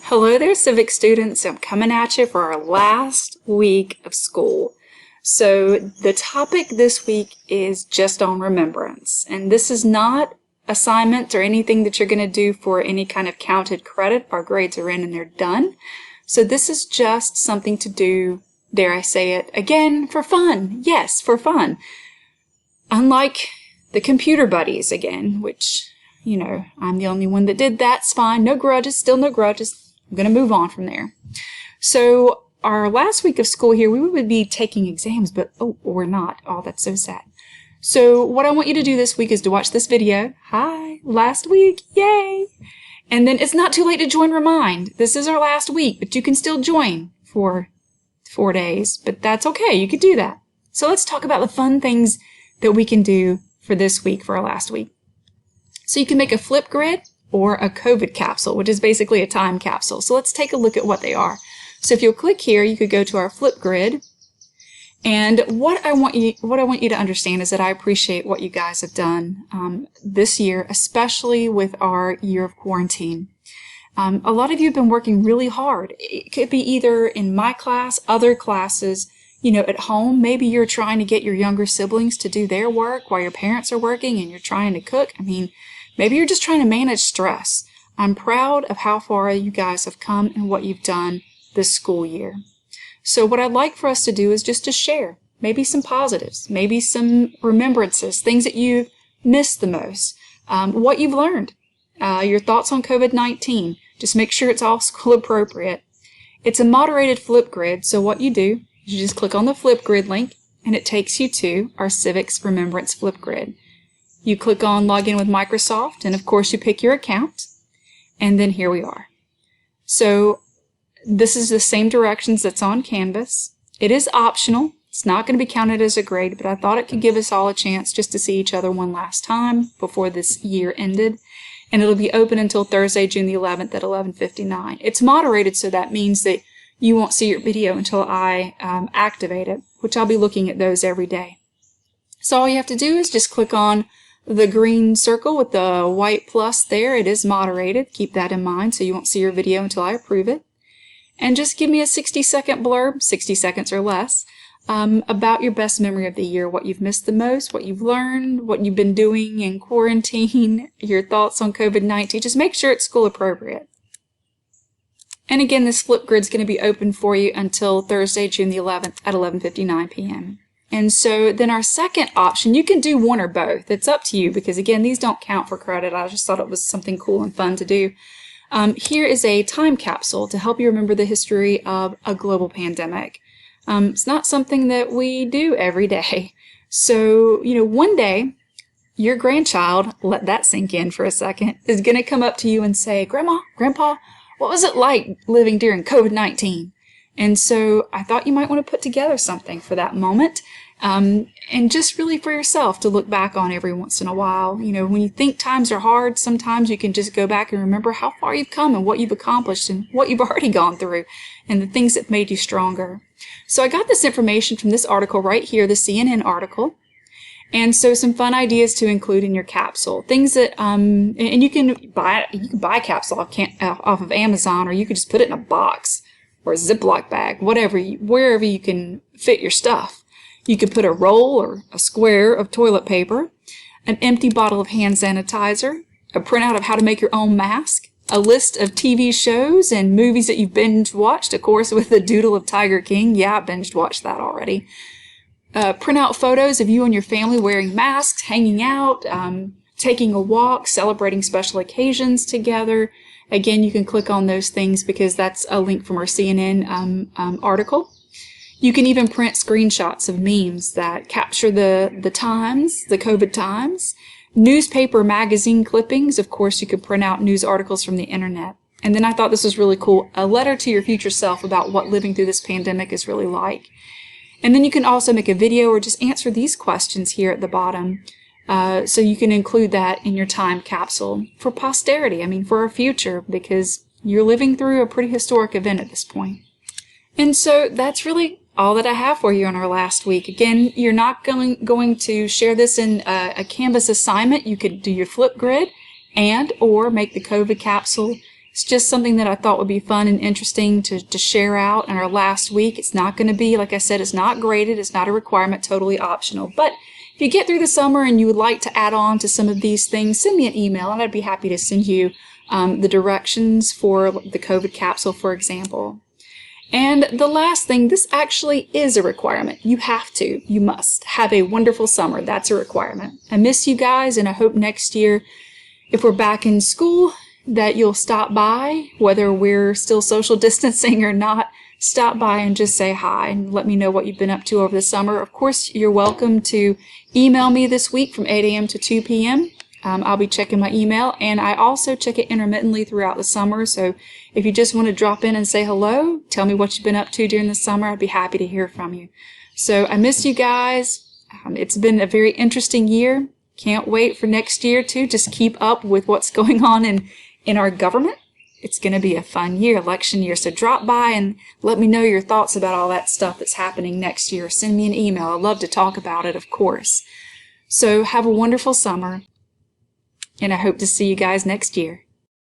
Hello there, Civics students. I'm coming at you for our last week of school. So the topic this week is just on remembrance. And this is not assignment or anything that you're going to do for any kind of counted credit. Our grades are in and they're done. So this is just something to do, dare I say it, again, for fun. Yes, for fun. Unlike the computer buddies again, which, you know, I'm the only one that did that. It's fine. No grudges, still no grudges. I'm going to move on from there. So our last week of school here, we would be taking exams, but we're not. Oh, that's so sad. So what I want you to do this week is to watch this video. Hi, last week, yay! And then it's not too late to join Remind. This is our last week, but you can still join for 4 days, but that's okay. You could do that. So let's talk about the fun things that we can do for this week, for our last week. So you can make a flip grid or a COVID capsule, which is basically a time capsule. So let's take a look at what they are. So if you'll click here, you could go to our flip grid. And what I want you to understand is that I appreciate what you guys have done this year, especially with our year of quarantine. A lot of you have been working really hard. It could be either in my class, other classes, you know, at home. Maybe you're trying to get your younger siblings to do their work while your parents are working and you're trying to cook. I mean, maybe you're just trying to manage stress. I'm proud of how far you guys have come and what you've done this school year. So what I'd like for us to do is just to share maybe some positives, maybe some remembrances, things that you've missed the most, what you've learned, your thoughts on COVID-19. Just make sure it's all school appropriate. It's a moderated flip grid, so what you do is you just click on the flip grid link and it takes you to our Civics Remembrance flip grid. You click on Login with Microsoft, and of course you pick your account, and then here we are. So this is the same directions that's on Canvas. It is optional. It's not going to be counted as a grade, but I thought it could give us all a chance just to see each other one last time before this year ended. And it'll be open until Thursday, June the 11th at 11:59. It's moderated, so that means that you won't see your video until I activate it, which I'll be looking at those every day. So all you have to do is just click on the green circle with the white plus there. It is moderated. Keep that in mind so you won't see your video until I approve it. And just give me a 60-second blurb, 60 seconds or less, about your best memory of the year, what you've missed the most, what you've learned, what you've been doing in quarantine, your thoughts on COVID-19. Just make sure it's school appropriate. And again, this flip grid is going to be open for you until Thursday, June the 11th at 11:59 p.m. And so then our second option, you can do one or both. It's up to you because, again, these don't count for credit. I just thought it was something cool and fun to do. Here is a time capsule to help you remember the history of a global pandemic. It's not something that we do every day. So, you know, one day, your grandchild, let that sink in for a second, is going to come up to you and say, Grandma, Grandpa, what was it like living during COVID-19? And so I thought you might want to put together something for that moment, and just really for yourself to look back on every once in a while. You know, when you think times are hard, sometimes you can just go back and remember how far you've come and what you've accomplished and what you've already gone through and the things that made you stronger. So I got this information from this article right here, the CNN article. And so some fun ideas to include in your capsule. Things that, and you can buy a capsule off of Amazon, or you could just put it in a box or a Ziploc bag, wherever you can fit your stuff. You could put a roll or a square of toilet paper, an empty bottle of hand sanitizer, a printout of how to make your own mask, a list of TV shows and movies that you've binge watched, of course, with the Doodle of Tiger King. Yeah, I binge watched that already. Print out photos of you and your family wearing masks, hanging out, taking a walk, celebrating special occasions together. Again, you can click on those things because that's a link from our CNN article. You can even print screenshots of memes that capture the times, the COVID times. Newspaper magazine clippings. Of course, you could print out news articles from the internet. And then I thought this was really cool, a letter to your future self about what living through this pandemic is really like. And then you can also make a video or just answer these questions here at the bottom. So you can include that in your time capsule for posterity, I mean for our future, because you're living through a pretty historic event at this point. And so that's really all that I have for you on our last week. Again, you're not going to share this in a Canvas assignment. You could do your flip grid and or make the COVID capsule It's just something that I thought would be fun and interesting to share out in our last week. It's not going to be, like I said, it's not graded. It's not a requirement, totally optional. But if you get through the summer and you would like to add on to some of these things, send me an email and I'd be happy to send you the directions for the COVID capsule, for example. And the last thing, this actually is a requirement. You have to, you must have a wonderful summer. That's a requirement. I miss you guys, and I hope next year, if we're back in school, that you'll stop by, whether we're still social distancing or not. Stop by and just say hi and let me know what you've been up to over the summer. Of course, you're welcome to email me this week from 8 a.m. to 2 p.m. I'll be checking my email, and I also check it intermittently throughout the summer. So if you just want to drop in and say hello, tell me what you've been up to during the summer, I'd be happy to hear from you. So I miss you guys. It's been a very interesting year. Can't wait for next year to just keep up with what's going on in our government. It's going to be a fun year, election year. So drop by and let me know your thoughts about all that stuff that's happening next year. Send me an email. I'd love to talk about it, of course. So have a wonderful summer, and I hope to see you guys next year.